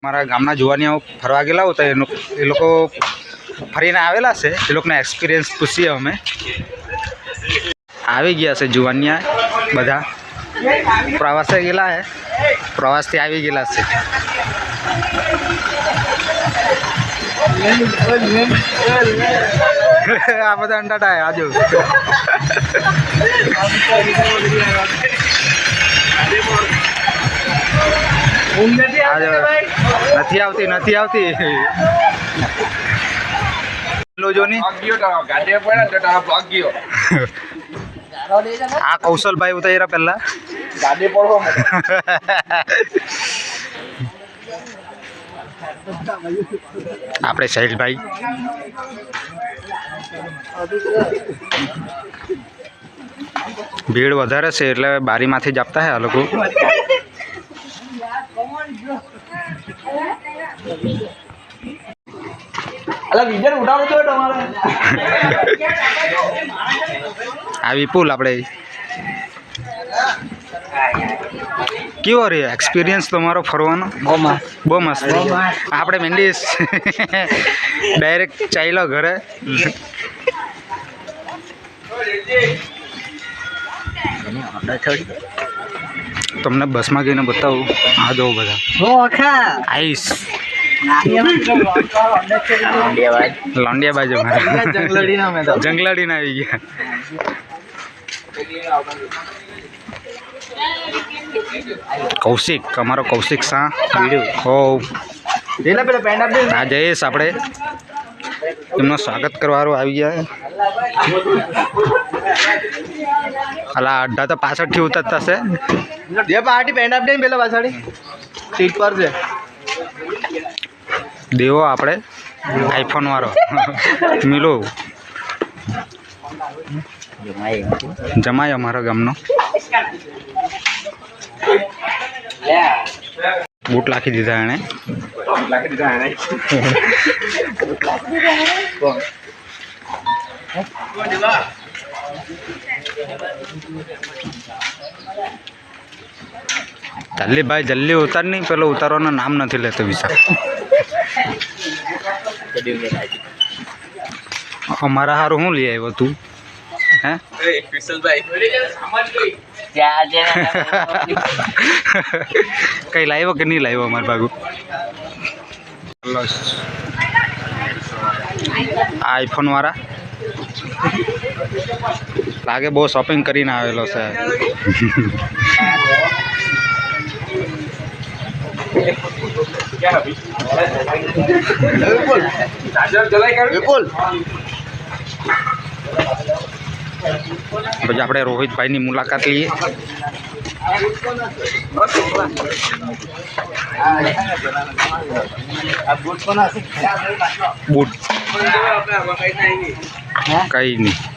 મારા ગામના જુવાનિયાઓ ફરવા ગયેલા હતા એ લોકો ફરીને આવેલા છે એ લોકોના એક્સપિરિયન્સ પૂછીએ અમે આવી ગયા છે જુવાનિયા બધા પ્રવાસે ગયેલા છે પ્રવાસથી આવી ગયેલા છે આ બધા અંડાટા આજુ નથી આવતી આ કૌશલભાઈ ઉતાર્યા પહેલા ગાડી પડો આપણે શૈલભાઈ ભીડ વધારે છે એટલે બારીમાંથી જ આપતા હે આ લોકો આ વિપુલ આપણે કેવો રહ્યો એક્સપિરિયન્સ તમારો ફરવાનો બહુ મસ્ત આપણે મેંડીસ ડાયરેક્ટ ચાલ્યો ઘરે તમને બસમાં ગઈને બતાવું આ જો બધા આઈસ લોંડિયા બાજુ જંગલાડી ના આવી ગયા કૌશિક અમારો કૌશિક શાહ હો આ જયેશ આપણે એમનું સ્વાગત કરવાનું આવી ગયા અલા અડધા તો પાછળથી ઉતરતા છે જે પાર્ટી પેન્ટ આપી પેલા પાછળ સીટ પર છે દેવો આપણે આઈફોન વાળો મિલો જમાય અમારા ગામનો બૂટ લાખી દીધા એને જલ્દી ભાઈ જલ્દી ઉતાર નહીં પેલો ઉતારવાનું નામ નથી લેતો વિશાલ અમારા હારું શું લઈ આવ્યો તું હે કઈ લાવ્યો કે નહીં લાવ્યો અમારા ભાગુ આઈફોન વાળા લાગે બહુ શોપિંગ કરીને આવેલો છે પછી આપણે રોહિતભાઈની મુલાકાત લઈએ બૂટ કઈ નહીં